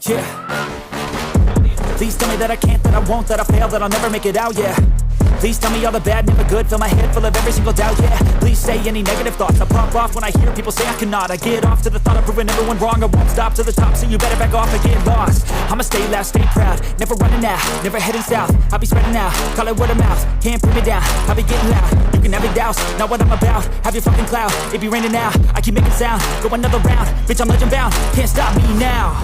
Yeah. Please tell me that I can't, that I won't, that I fail, that I'll never make it out, yeah. Please tell me all the bad, never good, fill my head full of every single doubt, yeah. Please say any negative thoughts, I pop off when I hear people say I cannot. I get off to the thought of proving everyone wrong, I won't stop to the top, so you better back off and get lost. I'ma stay loud, stay proud, never running out, never heading south. I'll be spreading out, call it word of mouth, can't put me down, I'll be getting loud. You can have your doubts, not what I'm about, have your fucking clout. It be raining now, I keep making sound, go another round, bitch I'm legend bound, can't stop me now.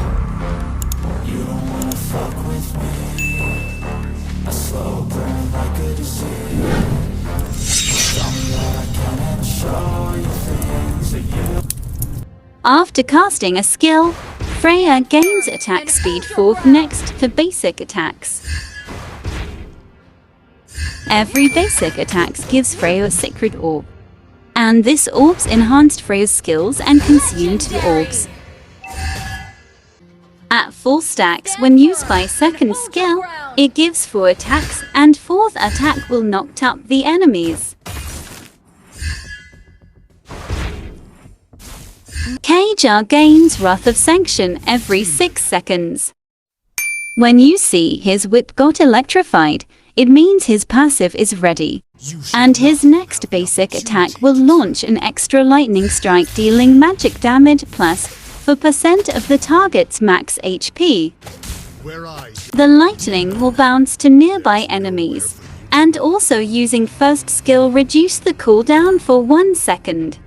You don't wanna fuck with me, a slow burn like a disease. Tell me that I can and show you things that you. After casting a skill, Freya gains attack speed 4th next for basic attacks. Every basic attack gives Freya a sacred orb, and this orb's enhanced Freya's skills and consumed 2 orbs. At full stacks, when used by 2nd skill, it gives 4 attacks, and 4th attack will knock up the enemies. Kaja gains Wrath of Sanction every 6 seconds. When you see his whip got electrified, it means his passive is ready, and his next basic attack will launch an extra lightning strike dealing magic damage plus 4% of the target's max HP. The lightning will bounce to nearby enemies, and also using first skill reduce the cooldown for 1 second.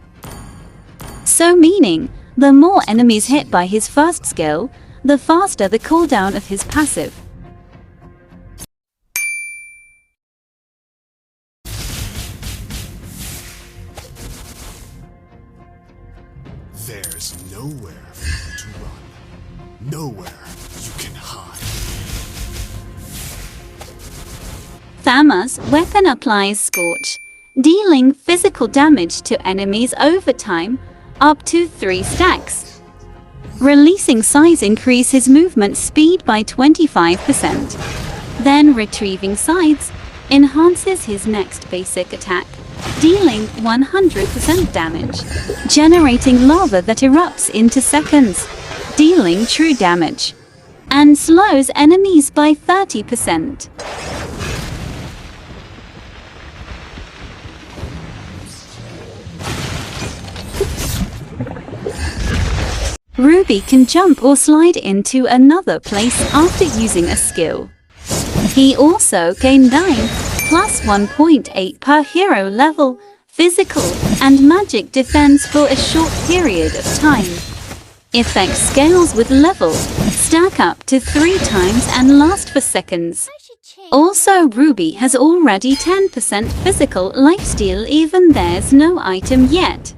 So meaning, the more enemies hit by his first skill, the faster the cooldown of his passive. There's nowhere for you to run. Nowhere you can hide. Thamuz' weapon applies Scorch, dealing physical damage to enemies over time, up to 3 stacks. Releasing size increases movement speed by 25%. Then retrieving sides enhances his next basic attack, dealing 100% damage, generating lava that erupts into seconds, dealing true damage, and slows enemies by 30%. Ruby can jump or slide into another place after using a skill. He also gained 9 plus 1.8 per hero level, physical and magic defense for a short period of time. Effect scales with level, stack up to 3 times and last for seconds. Also, Ruby has already 10% physical lifesteal even there's no item yet.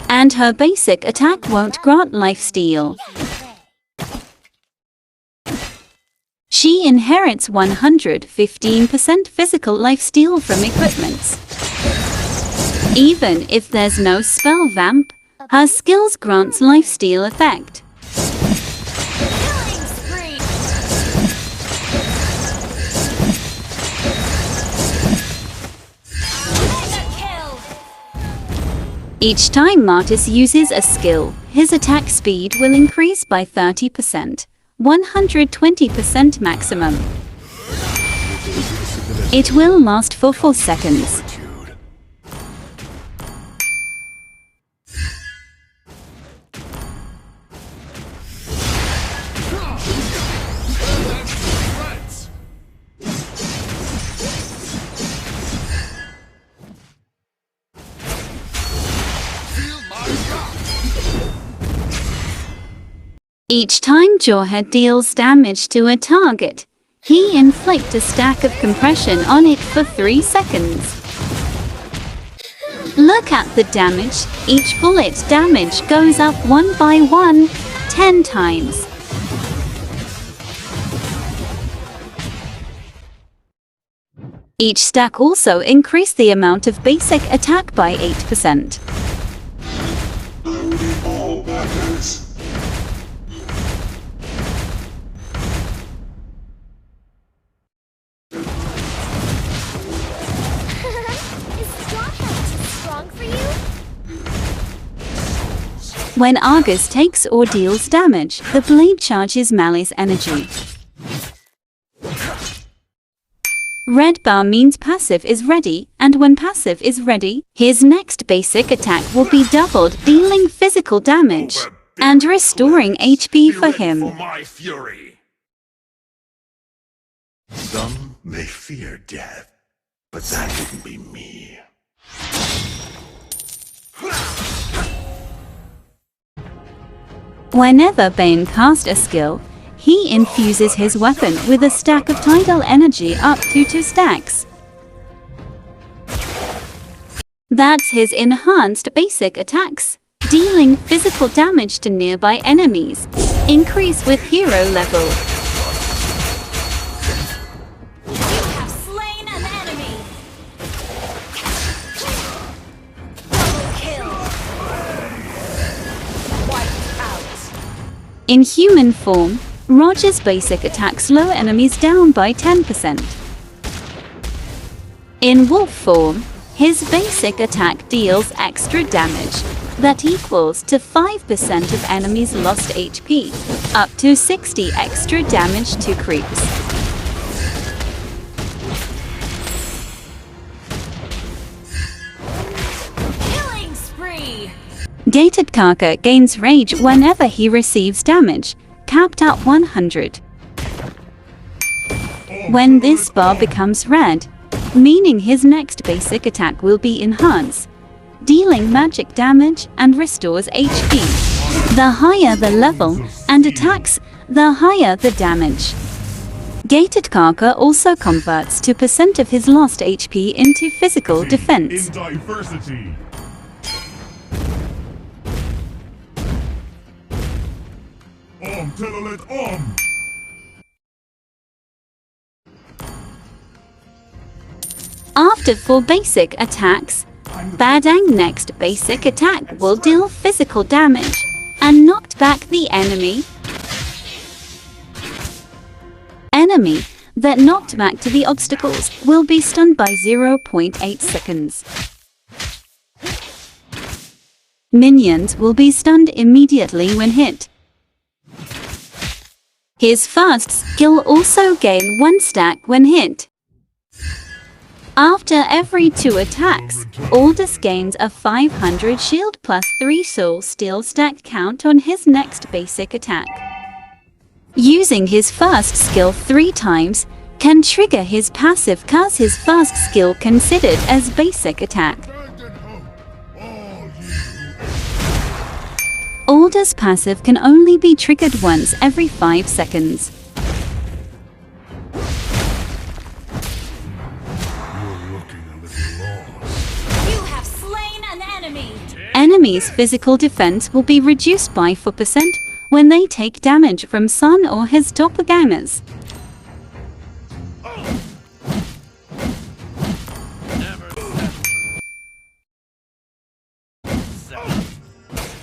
And her basic attack won't grant lifesteal. She inherits 115% physical lifesteal from equipments. Even if there's no spell vamp, her skills grants lifesteal effect. Each time Martis uses a skill, his attack speed will increase by 30%, 120% maximum. It will last for 4 seconds. Each time Johan deals damage to a target, he inflicts a stack of compression on it for 3 seconds. Look at the damage. Each bullet damage goes up 1 by 1, 10 times. Each stack also increased the amount of basic attack by 8%. When Argus takes or deals damage, the blade charges Malice energy. Red bar means passive is ready, and when passive is ready, his next basic attack will be doubled, dealing physical damage and restoring HP for him. Some may fear death, but that wouldn't be me. Whenever Bain casts a skill, he infuses his weapon with a stack of Tidal energy up to 2 stacks. That's his enhanced basic attacks, dealing physical damage to nearby enemies. Increase with hero level. You have slain an enemy. Double kill. Wiped out. In human form, Roger's basic attack slow enemies down by 10%. In wolf form, his basic attack deals extra damage that equals to 5% of enemies' lost HP, up to 60 extra damage to creeps. Killing spree. Gatotkaca gains rage whenever he receives damage, capped at 100. When this bar becomes red, meaning his next basic attack will be enhanced, dealing magic damage and restores HP. The higher the level and attacks, the higher the damage. Gatotkaca also converts 2% of his lost HP into physical defense. In diversity. After 4 basic attacks, Badang next basic attack will deal physical damage and knock back the enemy that knocked back to the obstacles will be stunned by 0.8 seconds. Minions will be stunned immediately when hit. His first skill also gain 1 stack when hit. After every 2 attacks, Aldous gains a 500 shield plus 3 soul steel stack count on his next basic attack. Using his first skill 3 times can trigger his passive cause his first skill considered as basic attack. Aldous passive can only be triggered once every 5 seconds. Enemies' physical defense will be reduced by 4% when they take damage from Sun or his doppelgangers.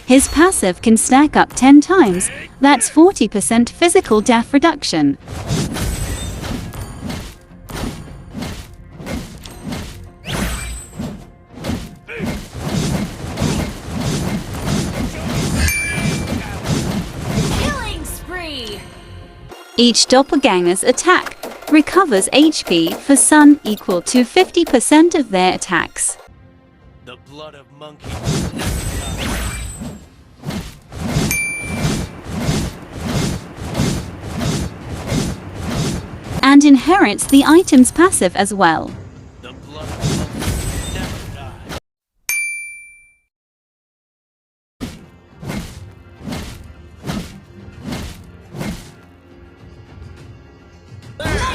His passive can stack up 10 times, that's 40% physical def reduction. Each doppelganger's attack recovers HP for Sun equal to 50% of their attacks. The blood of monkeys. And inherits the item's passive as well. The blood of monkeys never die.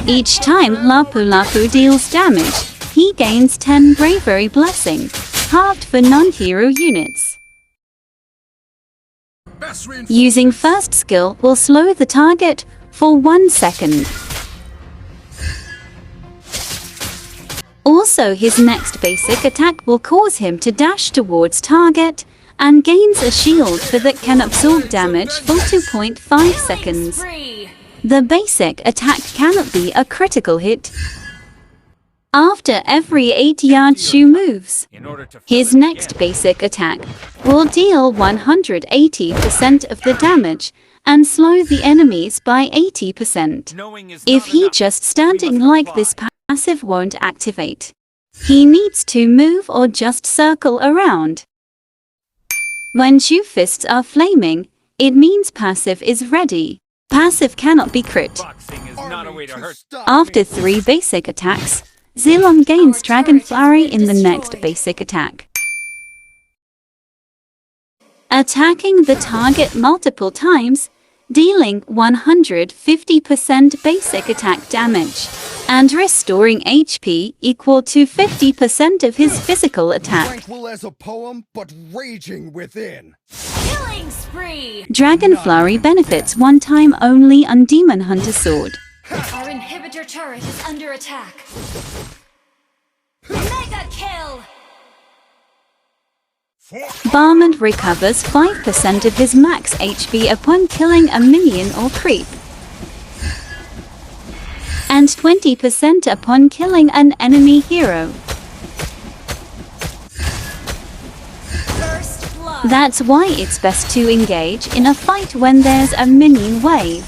Each time Lapu-Lapu deals damage, he gains 10 Bravery Blessing, halved for non-hero units. Using first skill will slow the target for 1 second. Also, his next basic attack will cause him to dash towards target and gains a shield that can absorb damage for 2.5 seconds. The basic attack cannot be a critical hit. After every 8-yard Chou moves, his next basic attack will deal 180% of the damage and slow the enemies by 80%. If he just standing like this, passive won't activate. He needs to move or just circle around. When Chou fists are flaming, it means passive is ready. Passive cannot be crit. After 3 basic attacks, ZEkilled gains Dragon Flurry in the next basic attack, attacking the target multiple times, dealing 150% basic attack damage, and restoring HP equal to 50% of his physical attack. Tranquil as a poem, but raging within. Killing spree. Dragon Flurry benefits one time only on Demon Hunter Sword. Our inhibitor turret is under attack. Mega kill. Barman recovers 5% of his max HP upon killing a minion or creep, and 20% upon killing an enemy hero. First blood. That's why it's best to engage in a fight when there's a minion wave.